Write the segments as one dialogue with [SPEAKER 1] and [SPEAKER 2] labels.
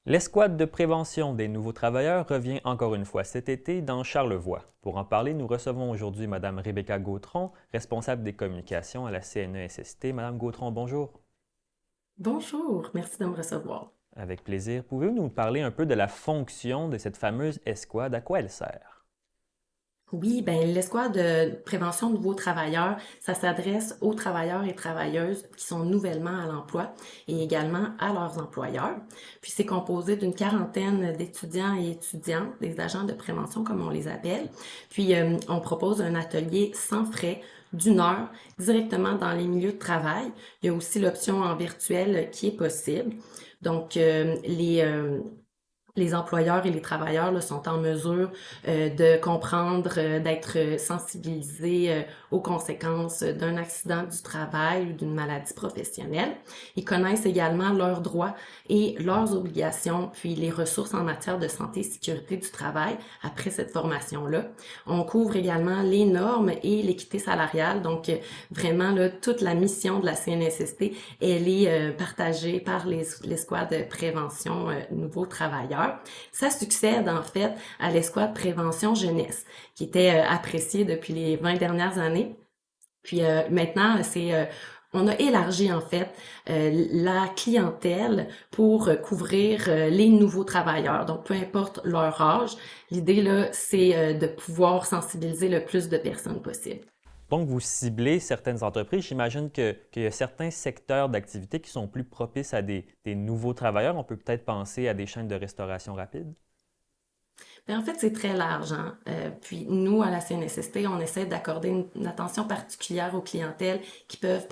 [SPEAKER 1] L'escouade de prévention des nouveaux travailleurs revient encore une fois cet été dans Charlevoix. Pour en parler, nous recevons aujourd'hui Mme Rebecca Gautron, responsable des communications à la CNESST. Mme Gautron, bonjour.
[SPEAKER 2] Bonjour, merci de me recevoir.
[SPEAKER 1] Avec plaisir. Pouvez-vous nous parler un peu de la fonction de cette fameuse escouade? À quoi elle sert?
[SPEAKER 2] Oui, ben l'escouade de prévention de nouveaux travailleurs, ça s'adresse aux travailleurs et travailleuses qui sont nouvellement à l'emploi et également à leurs employeurs. Puis c'est composé d'une quarantaine d'étudiants et étudiantes, des agents de prévention comme on les appelle. Puis on propose un atelier sans frais d'une heure directement dans les milieux de travail. Il y a aussi l'option en virtuel qui est possible. Donc les employeurs et les travailleurs là, sont en mesure de comprendre, d'être sensibilisés aux conséquences d'un accident du travail ou d'une maladie professionnelle. Ils connaissent également leurs droits et leurs obligations, puis les ressources en matière de santé et sécurité du travail après cette formation-là. On couvre également les normes et l'équité salariale, donc vraiment là, toute la mission de la CNSST, elle est partagée par l'escouade de prévention nouveaux travailleurs. Ça succède en fait à l'escouade prévention jeunesse, qui était appréciée depuis les 20 dernières années. Puis maintenant, on a élargi en fait la clientèle pour couvrir les nouveaux travailleurs. Donc peu importe leur âge, l'idée là, c'est de pouvoir sensibiliser le plus de personnes possible.
[SPEAKER 1] Donc, vous ciblez certaines entreprises. J'imagine qu'il y a certains secteurs d'activité qui sont plus propices à des nouveaux travailleurs. On peut peut-être penser à des chaînes de restauration rapide.
[SPEAKER 2] En fait, c'est très large, hein. Puis nous, à la CNSST, on essaie d'accorder une attention particulière aux clientèles qui peuvent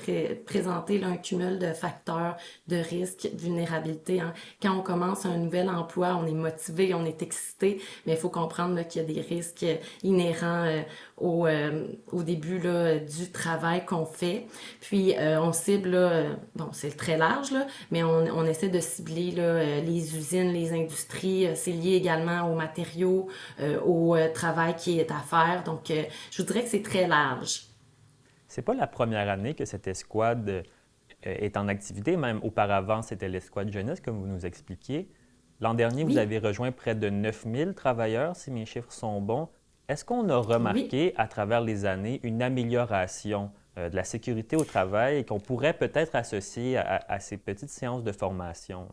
[SPEAKER 2] présenter là, un cumul de facteurs de risque, vulnérabilité, hein. Quand on commence un nouvel emploi, on est motivé, on est excité, mais il faut comprendre là, qu'il y a des risques inhérents au début là, du travail qu'on fait. Puis on cible, là, bon, c'est très large, là, mais on essaie de cibler là, les usines, les industries. C'est lié également aux matériaux, au travail qui est à faire. Donc, je vous dirais que c'est très large.
[SPEAKER 1] C'est pas la première année que cette escouade est en activité. Même auparavant, c'était l'escouade jeunesse, comme vous nous expliquiez. L'an dernier, vous
[SPEAKER 2] Oui,
[SPEAKER 1] avez rejoint près de 9000 travailleurs, si mes chiffres sont bons. Est-ce qu'on a
[SPEAKER 2] oui.
[SPEAKER 1] remarqué à travers les années une amélioration de la sécurité au travail et qu'on pourrait peut-être associer à ces petites séances de formation?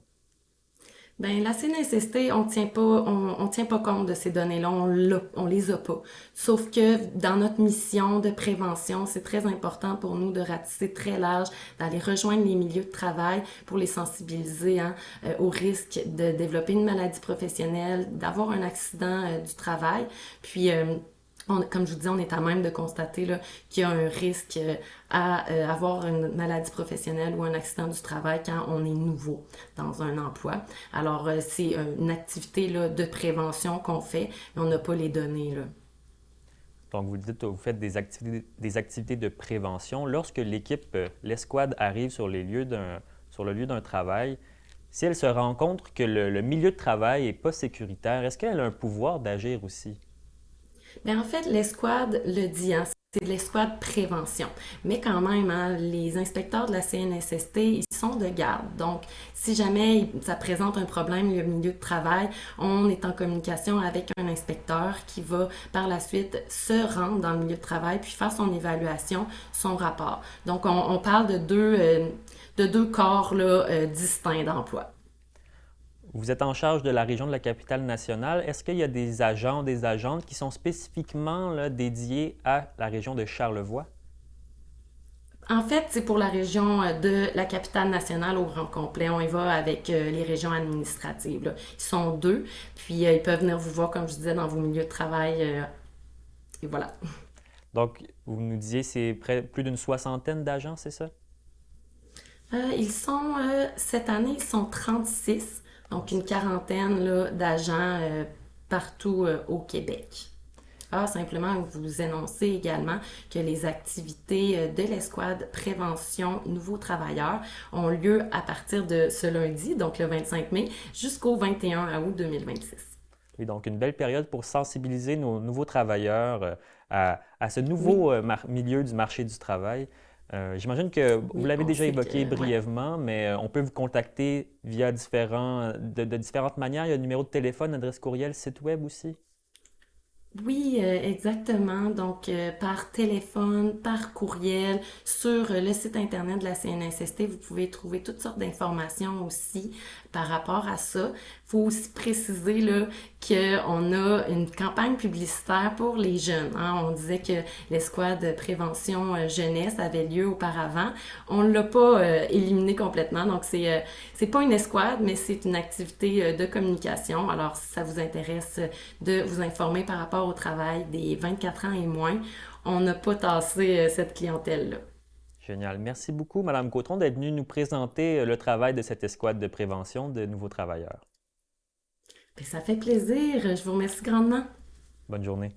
[SPEAKER 2] Ben la CNSST, on tient pas compte de ces données-là, on les a pas. Sauf que dans notre mission de prévention, c'est très important pour nous de ratisser très large, d'aller rejoindre les milieux de travail pour les sensibiliser hein, au risque de développer une maladie professionnelle, d'avoir un accident du travail. Puis comme je vous dis, on est à même de constater là, qu'il y a un risque à avoir une maladie professionnelle ou un accident du travail quand on est nouveau dans un emploi. Alors, c'est une activité là, de prévention qu'on fait, mais on n'a pas les données. Là.
[SPEAKER 1] Donc, vous dites que vous faites des activités de prévention. Lorsque l'équipe, l'escouade arrive sur le lieu d'un travail, si elle se rend compte que le milieu de travail n'est pas sécuritaire, est-ce qu'elle a un pouvoir d'agir aussi?
[SPEAKER 2] Mais en fait, l'escouade le dit, hein, c'est de l'escouade prévention. Mais quand même, hein, les inspecteurs de la CNSST, ils sont de garde. Donc, si jamais ça présente un problème, le milieu de travail, on est en communication avec un inspecteur qui va par la suite se rendre dans le milieu de travail puis faire son évaluation, son rapport. Donc, on parle de deux corps là, distincts d'emploi.
[SPEAKER 1] Vous êtes en charge de la région de la capitale nationale. Est-ce qu'il y a des agents, des agentes qui sont spécifiquement là, dédiés à la région de Charlevoix?
[SPEAKER 2] En fait, c'est pour la région de la capitale nationale au grand complet. On y va avec les régions administratives. Là. Ils sont deux, puis ils peuvent venir vous voir, comme je disais, dans vos milieux de travail. Et voilà.
[SPEAKER 1] Donc, vous nous disiez c'est plus d'une soixantaine d'agents, c'est ça?
[SPEAKER 2] Cette année, ils sont 36, donc une
[SPEAKER 1] 36.
[SPEAKER 2] quarantaine là, d'agents partout au Québec. Ah, simplement vous énoncer également que les activités de l'escouade prévention nouveaux travailleurs ont lieu à partir de ce lundi, donc le 25 mai, jusqu'au 21 août 2026.
[SPEAKER 1] Oui, donc une belle période pour sensibiliser nos nouveaux travailleurs à ce
[SPEAKER 2] Oui.
[SPEAKER 1] nouveau milieu du marché du travail. J'imagine que vous
[SPEAKER 2] Oui,
[SPEAKER 1] l'avez
[SPEAKER 2] on
[SPEAKER 1] déjà
[SPEAKER 2] sait
[SPEAKER 1] évoqué
[SPEAKER 2] que, ouais.
[SPEAKER 1] brièvement, mais on peut vous contacter via de différentes manières. Il y a un numéro de téléphone, adresse courriel, site web aussi.
[SPEAKER 2] Oui, exactement. Donc, par téléphone, par courriel, sur le site internet de la CNSST, vous pouvez trouver toutes sortes d'informations aussi par rapport à ça. Faut aussi préciser là qu'on a une campagne publicitaire pour les jeunes, hein. On disait que l'escouade de prévention jeunesse avait lieu auparavant. On l'a pas éliminé complètement, donc c'est pas une escouade, mais c'est une activité de communication. Alors, si ça vous intéresse de vous informer par rapport au travail des 24 ans et moins, on n'a pas tassé cette clientèle-là.
[SPEAKER 1] Génial. Merci beaucoup, Madame Gautron, d'être venue nous présenter le travail de cette escouade de prévention de nouveaux travailleurs.
[SPEAKER 2] Puis ça fait plaisir. Je vous remercie grandement.
[SPEAKER 1] Bonne journée.